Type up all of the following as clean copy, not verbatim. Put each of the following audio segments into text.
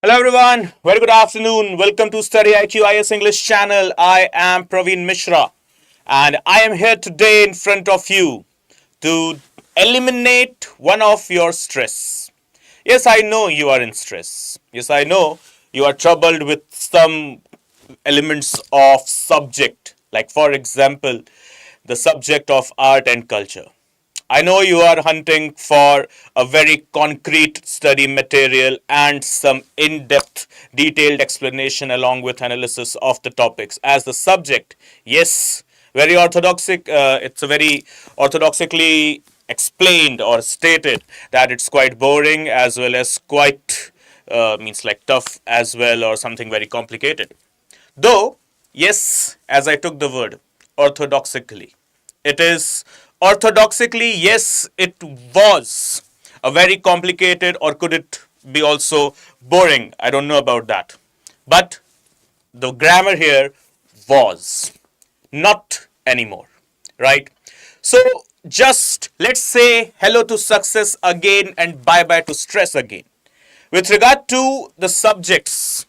Hello everyone, very good afternoon. Welcome to StudyIQ IS English channel. I am Praveen Mishra and I am here today in front of you to eliminate one of your stress. Yes, I know you are in stress. Yes, I know you are troubled with some elements of subject, like for example, the subject of art and culture. I know you are hunting for a very concrete study material and some in-depth detailed explanation along with analysis of the topics as the subject. Yes, very it's a very orthodoxically explained or stated that it's quite boring as well as quite means like tough as well or something very complicated. Though, yes, as I took the word, orthodoxically. It is orthodoxically, yes, it was a very complicated, or could it be also boring? I don't know about that. But the grammar here was not anymore, right? So just let's say hello to success again and bye bye to stress again. With regard to the subjects,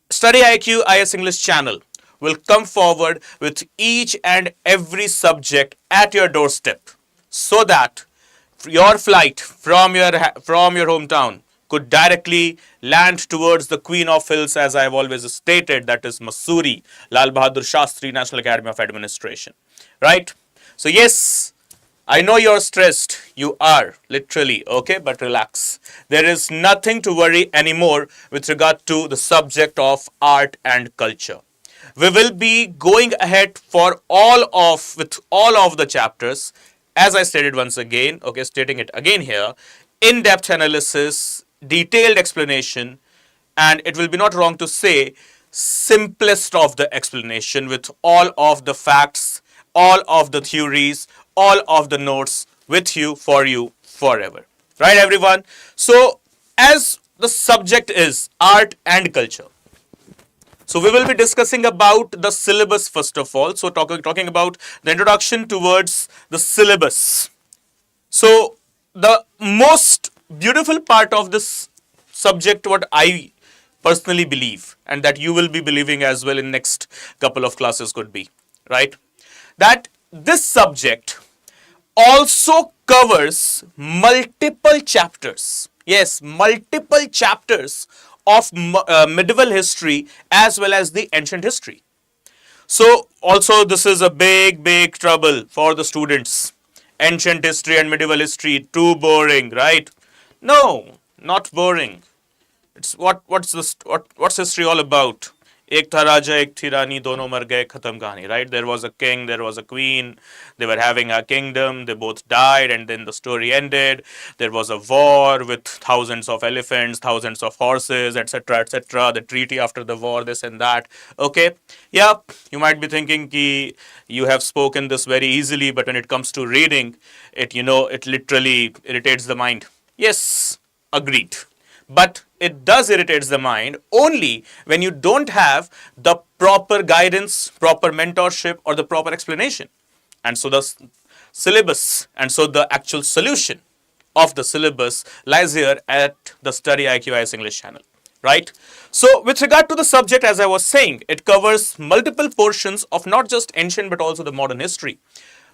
StudyIQ IS English channel will come forward with each and every subject at your doorstep so that your flight from your hometown could directly land towards the Queen of Hills, as I have always stated, that is Mussoorie, Lal Bahadur Shastri National Academy of Administration. Right? So yes, I know you're stressed. You are, literally, okay? But relax. There is nothing to worry anymore with regard to the subject of art and culture. We will be going ahead with all of the chapters, as I stated once again, okay, stating it again here, in-depth analysis, detailed explanation, and it will be not wrong to say simplest of the explanation with all of the facts, all of the theories, all of the notes with you, for you, forever. Right, everyone? So, as the subject is art and culture, so we will be discussing about the syllabus first of all. So talking about the introduction towards the syllabus. So the most beautiful part of this subject, what I personally believe, and that you will be believing as well in next couple of classes could be, right? That this subject also covers multiple chapters. Yes, multiple chapters of medieval history as well as the ancient history. So also this is a big trouble for the students. Ancient history and medieval history, too boring, right? No, not boring. It's what's history all about? एक था राजा एक थी रानी दोनों मर गए खत्म कहानी, right? There was a king, there was a queen, they were having a kingdom, they both died and then the story ended. There was a war with thousands of elephants, thousands of horses, etc, etc, the treaty after the war, this and that. Okay, yeah, you might be thinking ki you have spoken this very easily, but when it comes to reading it, it literally irritates the mind. Yes, agreed. But it does irritate the mind only when you don't have the proper guidance, proper mentorship, or the proper explanation. And so the syllabus, and so the actual solution of the syllabus lies here at the StudyIQ IS English channel, right? So with regard to the subject, as I was saying, it covers multiple portions of not just ancient but also the modern history.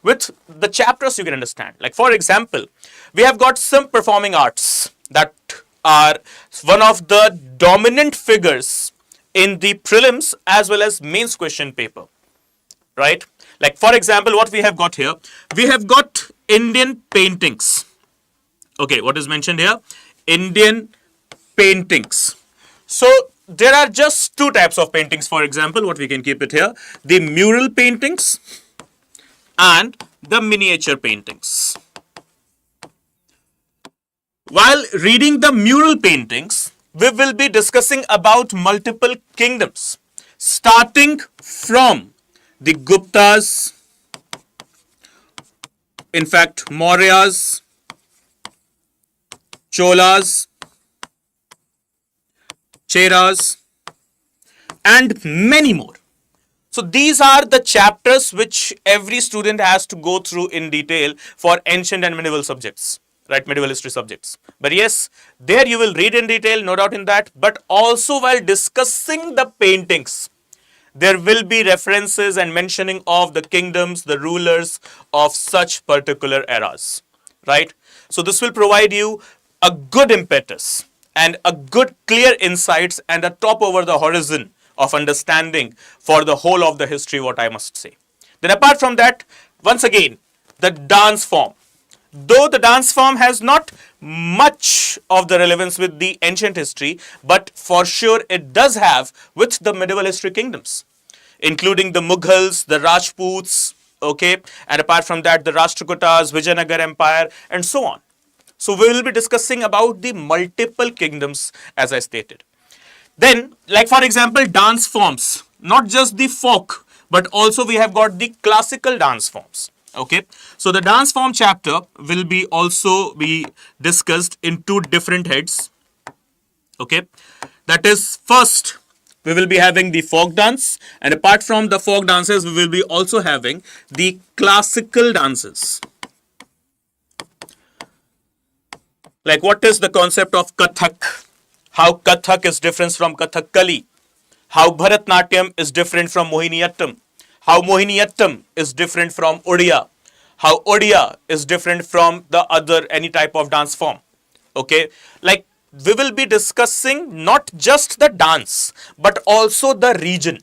With the chapters you can understand. Like for example, we have got some performing arts that are one of the dominant figures in the prelims as well as mains question paper, right? Like for example, what we have got here, we have got Indian paintings. Okay, what is mentioned here? Indian paintings. So there are just two types of paintings. For example, what we can keep it here, the mural paintings and the miniature paintings. While reading the mural paintings, we will be discussing about multiple kingdoms, starting from the Guptas, in fact, Mauryas, Cholas, Cheras, and many more. So these are the chapters which every student has to go through in detail for ancient and medieval subjects. right? Medieval history subjects. But yes, there you will read in detail, no doubt in that. But also while discussing the paintings, there will be references and mentioning of the kingdoms, the rulers of such particular eras, right? So this will provide you a good impetus and a good clear insights and a top over the horizon of understanding for the whole of the history, what I must say. Then apart from that, once again, the dance form. Though the dance form has not much of the relevance with the ancient history, but for sure it does have with the medieval history kingdoms, including the Mughals, the Rajputs, okay, and apart from that, the Rashtrakutas, Vijayanagar Empire, and so on. So we will be discussing about the multiple kingdoms, as I stated. Then, like for example, dance forms, not just the folk, but also we have got the classical dance forms. Okay, so the dance form chapter will be also be discussed in two different heads. Okay, that is, first we will be having the folk dance, and apart from the folk dances, we will be also having the classical dances. Like what is the concept of Kathak? How Kathak is different from Kathakali? How Bharatnatyam is different from Mohiniyattam? How Mohiniyattam is different from Odia, how Odia is different from the other any type of dance form. Okay, like we will be discussing not just the dance but also the region.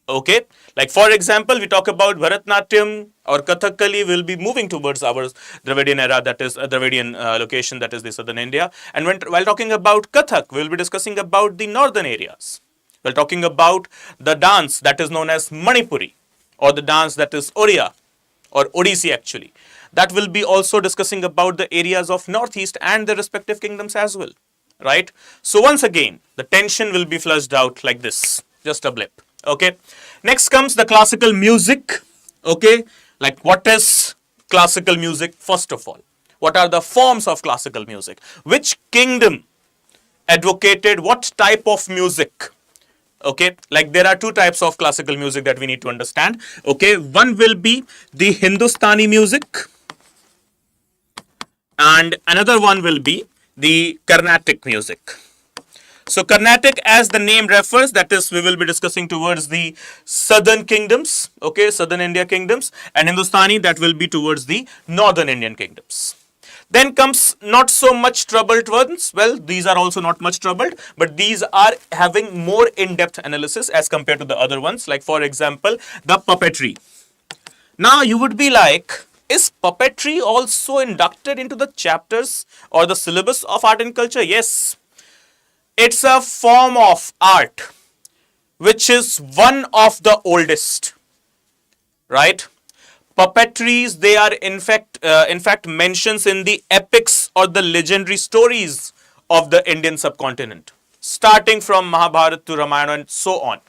Okay, like for example, we talk about Bharatnatyam or Kathakali, will be moving towards our Dravidian era, that is a Dravidian location, that is the southern India. And while talking about Kathak, we will be discussing about the northern areas. We're talking about the dance that is known as Manipuri, or the dance that is Oriya or Odissi actually. That will be also discussing about the areas of northeast and the respective kingdoms as well, right? So once again, the tension will be flushed out like this, just a blip. Okay, next comes the classical music. Okay, like what is classical music? First of all, what are the forms of classical music? Which kingdom advocated what type of music? Okay, like there are two types of classical music that we need to understand. Okay, one will be the Hindustani music and another one will be the Carnatic music. So Carnatic, as the name refers, that is, we will be discussing towards the southern kingdoms, okay, southern India kingdoms, and Hindustani, that will be towards the northern Indian kingdoms. Then comes not so much troubled ones. Well, these are also not much troubled, but these are having more in-depth analysis as compared to the other ones. Like for example, the puppetry. Now you would be like, is puppetry also inducted into the chapters or the syllabus of art and culture? Yes. It's a form of art which is one of the oldest, right? Puppetries, they are in fact mentions in the epics or the legendary stories of the Indian subcontinent, starting from Mahabharata to Ramayana and so on.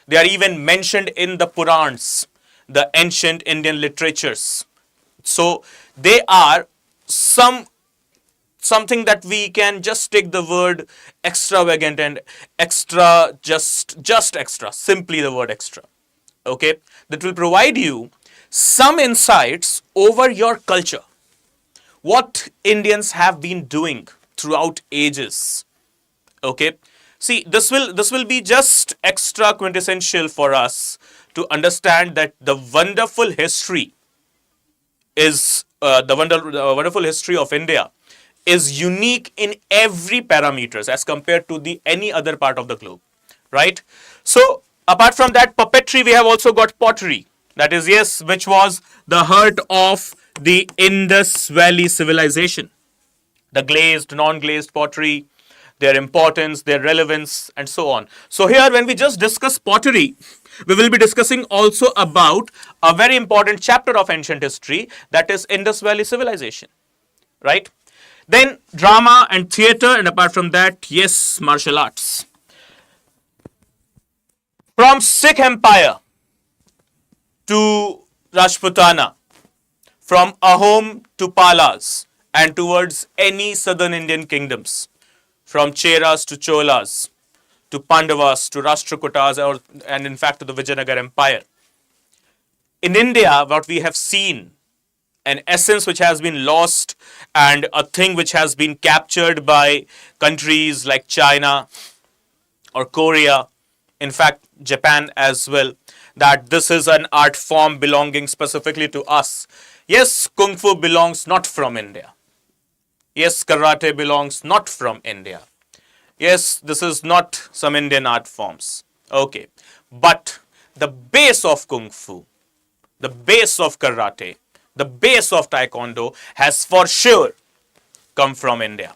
They are even mentioned in the Purans, the ancient Indian literatures. So they are something that we can just take the word extravagant and extra, just extra, simply the word extra. Okay, that will provide you some insights over your culture, what Indians have been doing throughout ages. Okay, see, this will be just extra quintessential for us to understand that the wonderful history is the wonderful history of India is unique in every parameters as compared to the any other part of the globe, right? So apart from that puppetry, we have also got pottery. That is, yes, which was the heart of the Indus Valley civilization. The glazed, non-glazed pottery, their importance, their relevance, and so on. So here, when we just discuss pottery, we will be discussing also about a very important chapter of ancient history, that is Indus Valley civilization, right? Then drama and theater, and apart from that, yes, martial arts. From Sikh Empire to Rajputana, from Ahom to Palas, and towards any southern Indian kingdoms, from Cheras to Cholas, to Pandavas, to Rashtrakutas, and in fact to the Vijayanagar Empire. In India, what we have seen an essence which has been lost and a thing which has been captured by countries like China or Korea, in fact, Japan as well, that this is an art form belonging specifically to us. Yes, Kung Fu belongs not from India. Yes, Karate belongs not from India. Yes, this is not some Indian art forms. Okay. But the base of Kung Fu, the base of Karate, the base of Taekwondo has for sure come from India.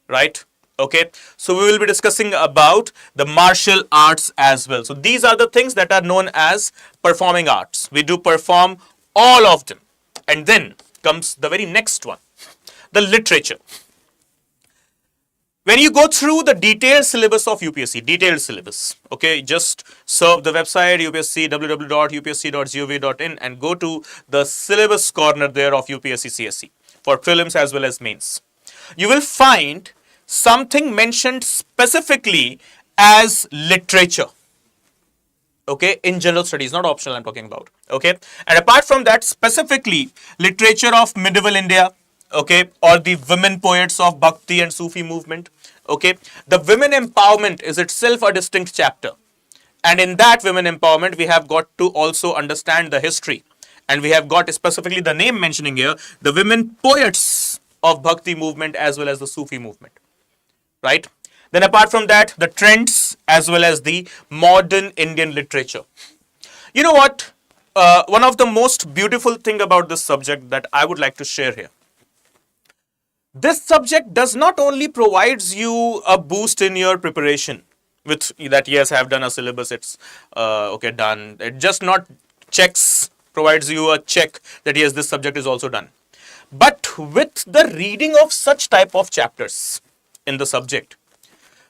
Right? Okay. So we will be discussing about the martial arts as well. So these are the things that are known as performing arts. We do perform all of them. And then comes the very next one, the literature. When you go through the detailed syllabus of UPSC, detailed syllabus, okay, just surf the website UPSC, www.upsc.gov.in, and go to the syllabus corner there of UPSC CSE for prelims as well as mains. You will find something mentioned specifically as literature. Okay, in general studies, not optional I'm talking about. Okay, and apart from that, specifically literature of medieval India, okay, or the women poets of Bhakti and Sufi movement. Okay, the women empowerment is itself a distinct chapter, and in that women empowerment we have got to also understand the history, and we have got specifically the name mentioning here, the women poets of Bhakti movement as well as the Sufi movement, right? Then apart from that, the trends as well as the modern Indian literature. You know what? One of the most beautiful thing about this subject that I would like to share here. This subject does not only provides you a boost in your preparation with that, yes, I have done a syllabus, it's okay, done. It just not provides you a check that yes, this subject is also done. But with the reading of such type of chapters in the subject,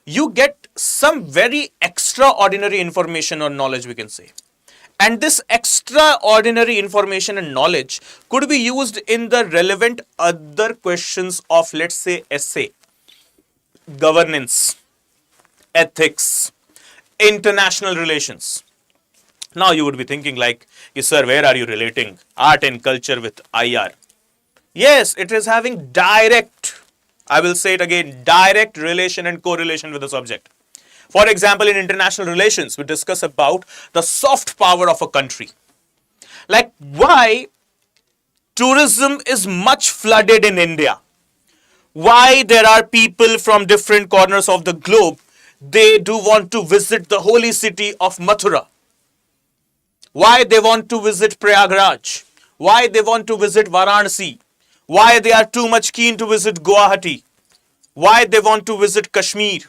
you get some very extraordinary information or knowledge, we can say. And this extraordinary information and knowledge could be used in the relevant other questions of, let's say, essay, governance, ethics, international relations. Now you would be thinking like, yes, sir, where are you relating art and culture with IR? Yes, it is having direct, I will say it again, direct relation and correlation with the subject. For example, in international relations, we discuss about the soft power of a country. Like why tourism is much flooded in India. Why there are people from different corners of the globe, they do want to visit the holy city of Mathura. Why they want to visit Prayagraj. Why they want to visit Varanasi. Why they are too much keen to visit Guwahati. Why they want to visit Kashmir.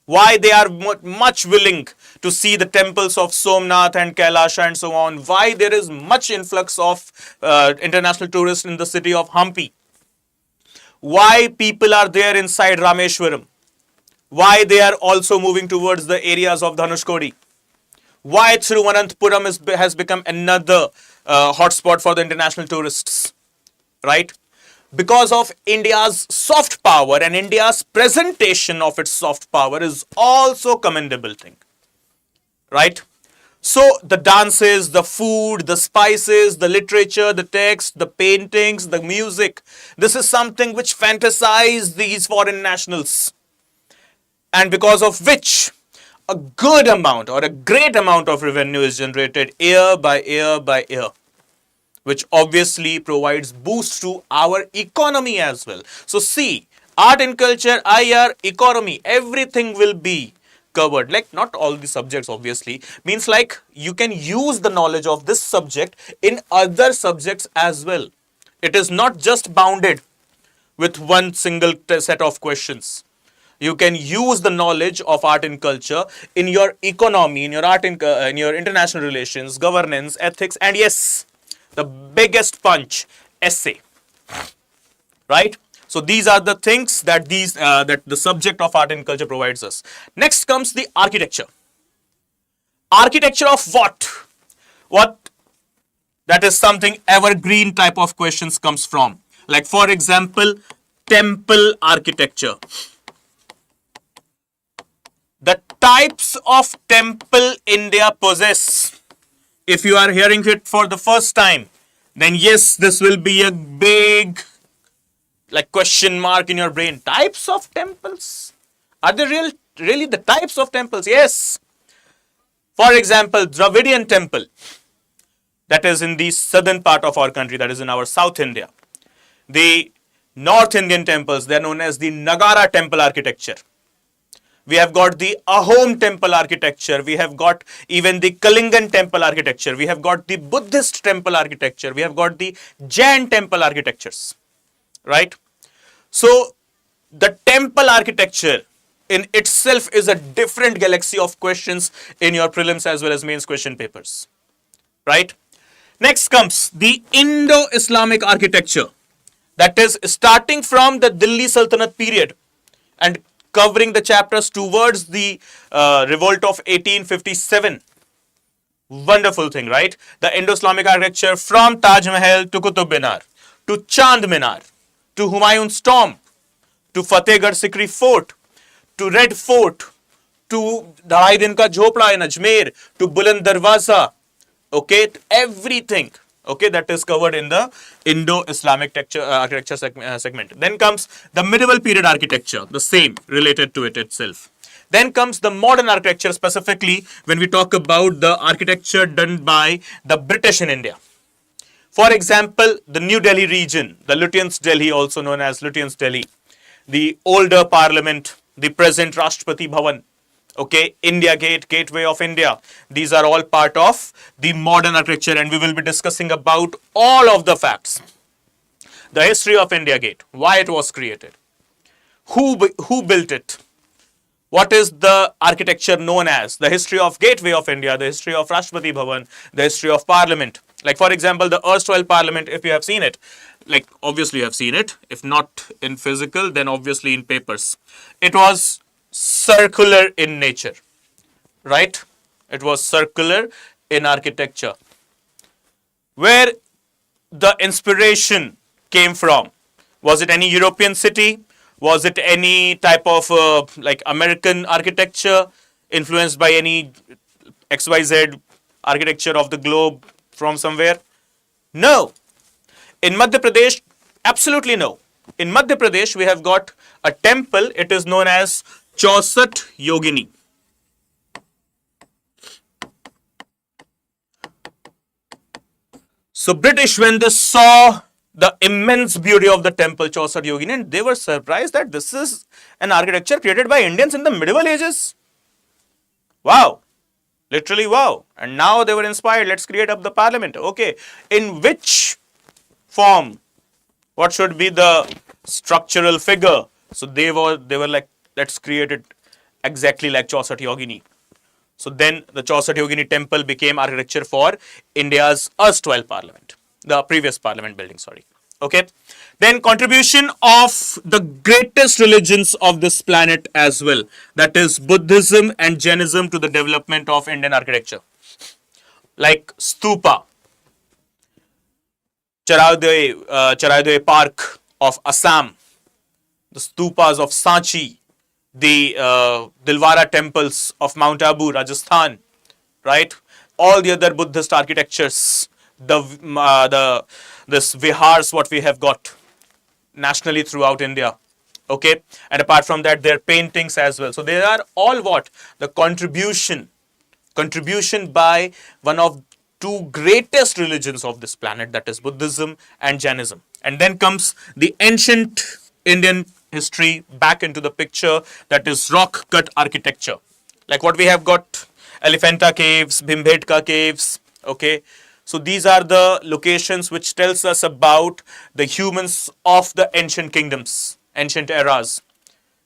Why they are much willing to see the temples of Somnath and Kailasha and so on. Why there is much influx of international tourists in the city of Hampi. Why people are there inside Rameshwaram. Why they are also moving towards the areas of Dhanushkodi. Why Thiruvananthapuram has become another hotspot for the international tourists. Right? Because of India's soft power, and India's presentation of its soft power is also commendable thing. Right? So the dances, the food, the spices, the literature, the text, the paintings, the music, this is something which fantasize these foreign nationals. And because of which a good amount or a great amount of revenue is generated year by year by year, which obviously provides boost to our economy as well. So see, art and culture, IR, economy, everything will be covered. Like not all the subjects obviously, means like you can use the knowledge of this subject in other subjects as well. It is not just bounded with one single set of questions. You can use the knowledge of art and culture in your economy, in your art and in your international relations, governance, ethics, and yes, the biggest punch, essay. Right? So these are the things that that the subject of art and culture provides us. Next comes the architecture. Architecture of what? What? That is something evergreen type of questions comes from. Like for example, temple architecture. The types of temple India possess. If you are hearing it for the first time, then yes, this will be a big like question mark in your brain. Types of temples? Are they really the types of temples? Yes. For example, Dravidian temple, that is in the southern part of our country, that is in our South India. The North Indian temples, they are known as the Nagara temple architecture. We have got the Ahom temple architecture. We have got even the Kalingan temple architecture. We have got the Buddhist temple architecture. We have got the Jain temple architectures. Right? So, the temple architecture in itself is a different galaxy of questions in your prelims as well as mains question papers. Right? Next comes the Indo-Islamic architecture. That is starting from the Delhi Sultanate period and covering the chapters towards the revolt of 1857. Wonderful thing, right? The Indo-Islamic architecture from Taj Mahal to Qutub Minar, to Chand Minar, to Humayun's tomb, to Fatehgarh Sikri Fort, to Red Fort, to Dhai Din Ka Jhopla in Ajmer, to Buland Darwaza, okay, everything, okay, that is covered in the Indo-Islamic architecture segment. Then comes the medieval period architecture, the same, related to it itself. Then comes the modern architecture, specifically when we talk about the architecture done by the British in India. For example, the New Delhi region, the Lutyens Delhi, also known as Lutyens Delhi, the older parliament, the present Rashtrapati Bhavan, okay, India Gate, Gateway of India. These are all part of the modern architecture, and we will be discussing about all of the facts. The history of India Gate, why it was created, who built it, what is the architecture known as, the history of Gateway of India, the history of Rashtrapati Bhavan, the history of Parliament. Like for example, the erstwhile Parliament, if you have seen it, like obviously you have seen it, if not in physical, then obviously in papers. It was circular in nature, right? It was circular in architecture. Where the inspiration came from? Was it any European city? Was it any type of like American architecture influenced by any XYZ architecture of the globe from somewhere? No. In Madhya Pradesh, absolutely no. In Madhya Pradesh, we have got a temple. It is known as Chausat Yogini. So British, when they saw the immense beauty of the temple Chausat Yogini, and they were surprised that this is an architecture created by Indians in the medieval ages. Wow. Literally wow. And now they were inspired. Let's create up the parliament. Okay. In which form? What should be the structural figure? So they were like, let's create it exactly like Chausat Yogini. So then the Chausat Yogini temple became architecture for India's erstwhile parliament, the previous parliament building, sorry. Okay. Then contribution of the greatest religions of this planet as well, that is Buddhism and Jainism to the development of Indian architecture. Like Stupa, Charaidoi Park of Assam, the stupas of Sanchi, the Dilwara temples of Mount Abu, Rajasthan, right? All the other Buddhist architectures, this vihars what we have got nationally throughout India, okay? And apart from that, their paintings as well. So they are all what? The contribution by one of two greatest religions of this planet, that is Buddhism and Jainism. And then comes the ancient Indian history back into the picture, that is rock cut architecture. Like what we have got, Elephanta caves, Bhimbetka caves, okay? So these are the locations which tells us about the humans of the ancient kingdoms, ancient eras.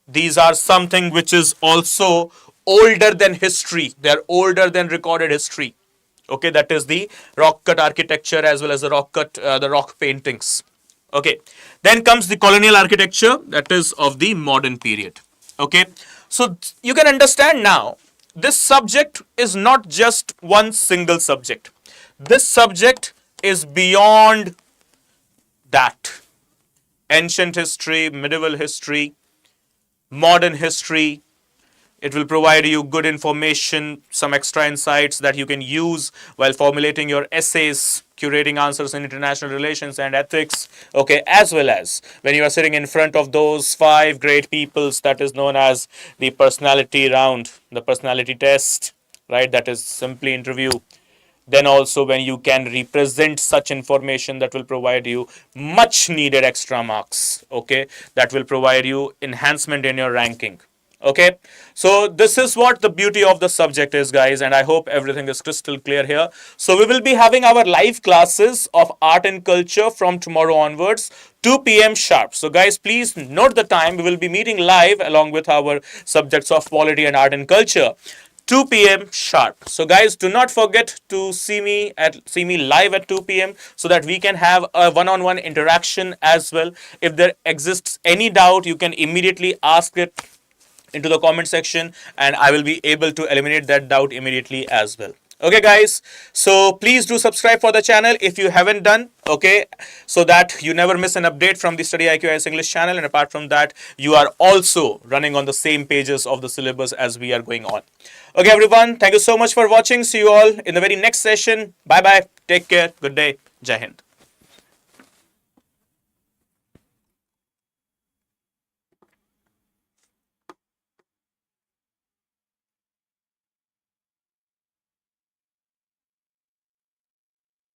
These are something which is also older than history. They are older than recorded history. Okay, that is the rock cut architecture as well as the rock paintings. Okay, then comes the colonial architecture, that is of the modern period. Okay, so you can understand now, this subject is not just one single subject. This subject is beyond that. Ancient history, medieval history, modern history, It will provide you good information, some extra insights that you can use while formulating your essays, curating answers in international relations and ethics, okay, as well as when you are sitting in front of those five great peoples, that is known as the personality round, the personality test, right? That is simply interview. Then also when you can represent such information, that will provide you much needed extra marks, okay, that will provide you enhancement in your ranking. Okay, so this is what the beauty of the subject is, guys, and I hope everything is crystal clear here. So we will be having our live classes of art and culture from tomorrow onwards, 2 p.m. sharp. So guys, please note the time. We will be meeting live along with our subjects of polity and art and culture, 2 p.m. sharp. So guys, do not forget to see me live at 2 p.m. so that we can have a one-on-one interaction as well. If there exists any doubt, you can immediately ask it into the comment section and I will be able to eliminate that doubt immediately as well. Okay guys, so please do subscribe for the channel if you haven't done, okay, so that you never miss an update from the StudyIQ IAS English channel, and apart from that you are also running on the same pages of the syllabus as we are going on. Okay everyone, thank you so much for watching. See you all in the very next session. Bye bye, take care, good day, Jai Hind.